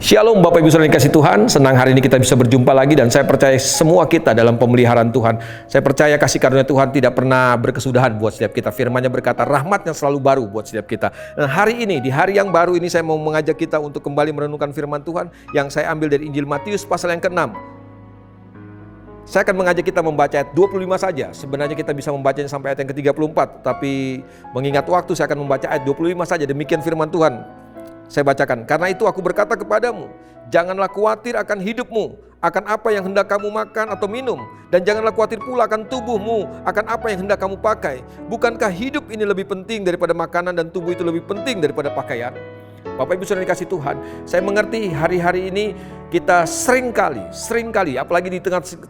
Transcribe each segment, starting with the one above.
Shalom Bapak Ibu Saudara yang dikasihi Tuhan, senang hari ini kita bisa berjumpa lagi dan saya percaya semua kita dalam pemeliharaan Tuhan. Saya percaya kasih karunia Tuhan tidak pernah berkesudahan buat setiap kita. Firman-Nya berkata rahmat-Nya selalu baru buat setiap kita. Dan hari ini, di hari yang baru ini saya mau mengajak kita untuk kembali merenungkan firman Tuhan yang saya ambil dari Injil Matius pasal yang ke-6. Saya akan mengajak kita membaca ayat 25 saja. Sebenarnya kita bisa membacanya sampai ayat yang ke-34, tapi mengingat waktu saya akan membaca ayat 25 saja. Demikian firman Tuhan. Saya bacakan, karena itu aku berkata kepadamu, janganlah khawatir akan hidupmu, akan apa yang hendak kamu makan atau minum, dan janganlah khawatir pula akan tubuhmu, akan apa yang hendak kamu pakai. Bukankah hidup ini lebih penting daripada makanan dan tubuh itu lebih penting daripada pakaian? Bapak Ibu Saudara dikasih Tuhan, saya mengerti hari-hari ini kita seringkali, apalagi di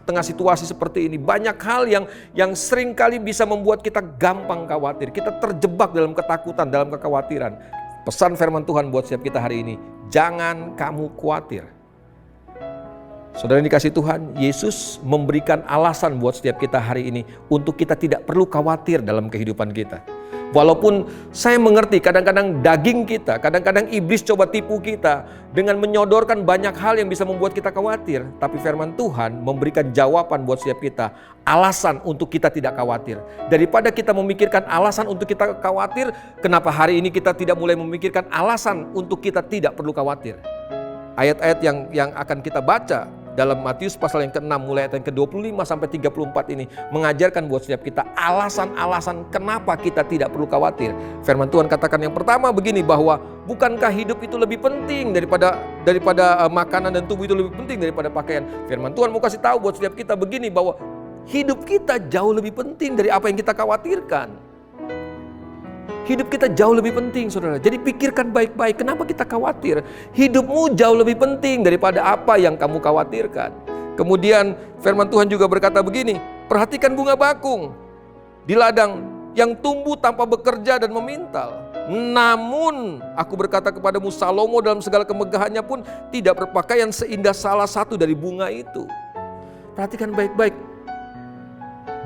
tengah situasi seperti ini, banyak hal yang seringkali bisa membuat kita gampang khawatir, kita terjebak dalam ketakutan, dalam kekhawatiran. Pesan firman Tuhan buat setiap kita hari ini, jangan kamu khawatir. Saudara yang dikasih Tuhan, Yesus memberikan alasan buat setiap kita hari ini untuk kita tidak perlu khawatir dalam kehidupan kita. Walaupun saya mengerti kadang-kadang daging kita, kadang-kadang iblis coba tipu kita dengan menyodorkan banyak hal yang bisa membuat kita khawatir. Tapi firman Tuhan memberikan jawaban buat setiap kita, alasan untuk kita tidak khawatir. Daripada kita memikirkan alasan untuk kita khawatir, kenapa hari ini kita tidak mulai memikirkan alasan untuk kita tidak perlu khawatir? Ayat-ayat yang akan kita baca dalam Matius pasal yang ke-6 mulai ayat yang ke-25 sampai 34 ini mengajarkan buat setiap kita alasan-alasan kenapa kita tidak perlu khawatir. Firman Tuhan katakan yang pertama begini, bahwa bukankah hidup itu lebih penting daripada makanan dan tubuh itu lebih penting daripada pakaian. Firman Tuhan mau kasih tahu buat setiap kita begini, bahwa hidup kita jauh lebih penting dari apa yang kita khawatirkan. Hidup kita jauh lebih penting, saudara. Jadi pikirkan baik-baik, kenapa kita khawatir? Hidupmu jauh lebih penting daripada apa yang kamu khawatirkan. Kemudian firman Tuhan juga berkata begini, perhatikan bunga bakung di ladang yang tumbuh tanpa bekerja dan memintal. Namun aku berkata kepadamu, Salomo dalam segala kemegahannya pun tidak berpakaian seindah salah satu dari bunga itu. Perhatikan baik-baik,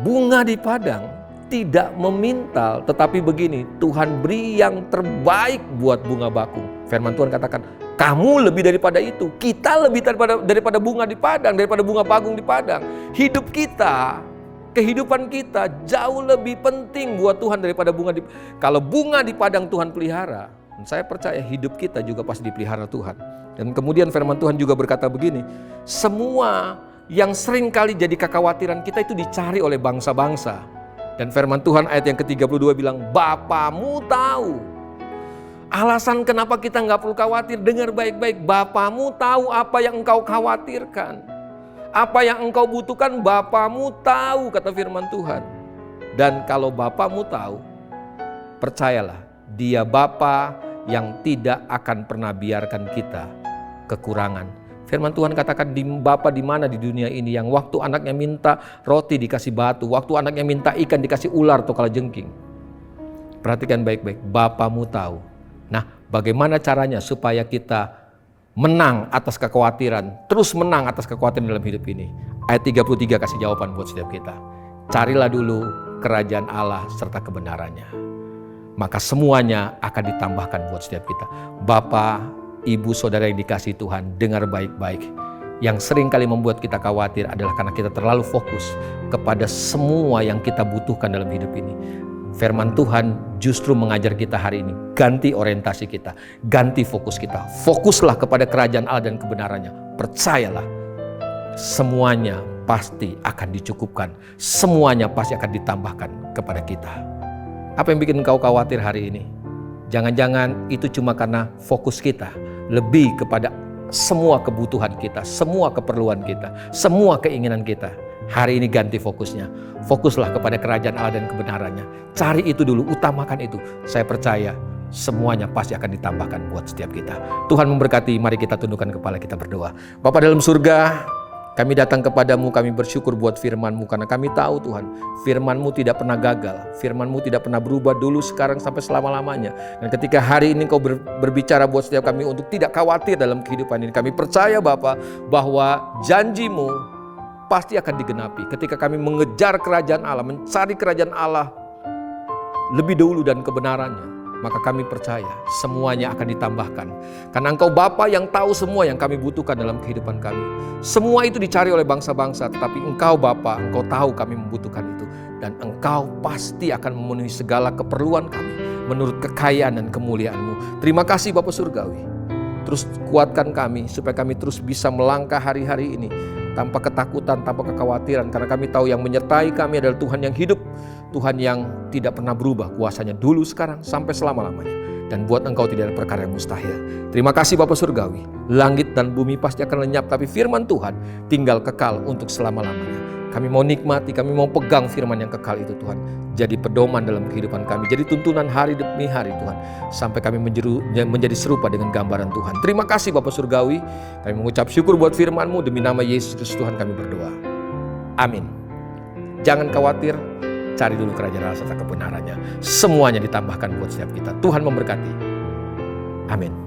bunga di padang tidak memintal, tetapi begini, Tuhan beri yang terbaik buat bunga bakung. Firman Tuhan katakan, kamu lebih daripada itu, kita lebih daripada bunga di padang, daripada bunga bakung di padang. Hidup kita, kehidupan kita jauh lebih penting buat Tuhan daripada bunga di. Kalau bunga di padang Tuhan pelihara, saya percaya hidup kita juga pasti dipelihara Tuhan. Dan kemudian firman Tuhan juga berkata begini, semua yang sering kali jadi kekhawatiran kita itu dicari oleh bangsa-bangsa. Dan firman Tuhan ayat yang ke-32 bilang, Bapamu tahu. Alasan kenapa kita nggak perlu khawatir, dengar baik-baik. Bapamu tahu apa yang engkau khawatirkan. Apa yang engkau butuhkan, Bapamu tahu, kata firman Tuhan. Dan kalau Bapamu tahu, percayalah, Dia Bapa yang tidak akan pernah biarkan kita kekurangan. Firman Tuhan katakan, Bapa di mana di dunia ini yang waktu anaknya minta roti dikasih batu, waktu anaknya minta ikan dikasih ular atau kalajengking. Perhatikan baik-baik, Bapamu tahu. Nah, bagaimana caranya supaya kita menang atas kekhawatiran, terus menang atas kekhawatiran dalam hidup ini? Ayat 33 kasih jawaban buat setiap kita. Carilah dulu kerajaan Allah serta kebenarannya, maka semuanya akan ditambahkan buat setiap kita. Bapak, Ibu, saudara yang dikasihi Tuhan, dengar baik-baik. Yang sering kali membuat kita khawatir adalah karena kita terlalu fokus kepada semua yang kita butuhkan dalam hidup ini. Firman Tuhan justru mengajar kita hari ini, ganti orientasi kita, ganti fokus kita. Fokuslah kepada kerajaan Allah dan kebenarannya. Percayalah, semuanya pasti akan dicukupkan. Semuanya pasti akan ditambahkan kepada kita. Apa yang bikin engkau khawatir hari ini? Jangan-jangan itu cuma karena fokus kita lebih kepada semua kebutuhan kita, semua keperluan kita, semua keinginan kita. Hari ini ganti fokusnya. Fokuslah kepada kerajaan Allah dan kebenarannya. Cari itu dulu, utamakan itu. Saya percaya semuanya pasti akan ditambahkan buat setiap kita. Tuhan memberkati, mari kita tundukkan kepala, kita berdoa. Bapa dalam surga, kami datang kepadamu, kami bersyukur buat firman-Mu, karena kami tahu Tuhan, firman-Mu tidak pernah gagal, firman-Mu tidak pernah berubah dulu, sekarang, sampai selama-lamanya. Dan ketika hari ini Kau berbicara buat setiap kami untuk tidak khawatir dalam kehidupan ini, kami percaya Bapa bahwa janji-Mu pasti akan digenapi. Ketika kami mengejar kerajaan Allah, mencari kerajaan Allah lebih dahulu dan kebenarannya, maka kami percaya semuanya akan ditambahkan. Karena Engkau Bapa yang tahu semua yang kami butuhkan dalam kehidupan kami. Semua itu dicari oleh bangsa-bangsa, tetapi Engkau Bapa, Engkau tahu kami membutuhkan itu. Dan Engkau pasti akan memenuhi segala keperluan kami menurut kekayaan dan kemuliaan-Mu. Terima kasih Bapa Surgawi. Terus kuatkan kami supaya kami terus bisa melangkah hari-hari ini tanpa ketakutan, tanpa kekhawatiran. Karena kami tahu yang menyertai kami adalah Tuhan yang hidup. Tuhan yang tidak pernah berubah kuasanya dulu, sekarang, sampai selama-lamanya. Dan buat Engkau tidak ada perkara yang mustahil. Terima kasih Bapa Surgawi. Langit dan bumi pasti akan lenyap, tapi firman Tuhan tinggal kekal untuk selama-lamanya. Kami mau nikmati, kami mau pegang firman yang kekal itu Tuhan. Jadi pedoman dalam kehidupan kami, jadi tuntunan hari demi hari Tuhan. Sampai kami menjadi serupa dengan gambaran Tuhan. Terima kasih Bapa Surgawi. Kami mengucap syukur buat firman-Mu, demi nama Yesus Kristus Tuhan kami berdoa. Amin. Jangan khawatir, cari dulu kerajaan Allah serta kebenarannya. Semuanya ditambahkan buat setiap kita. Tuhan memberkati. Amin.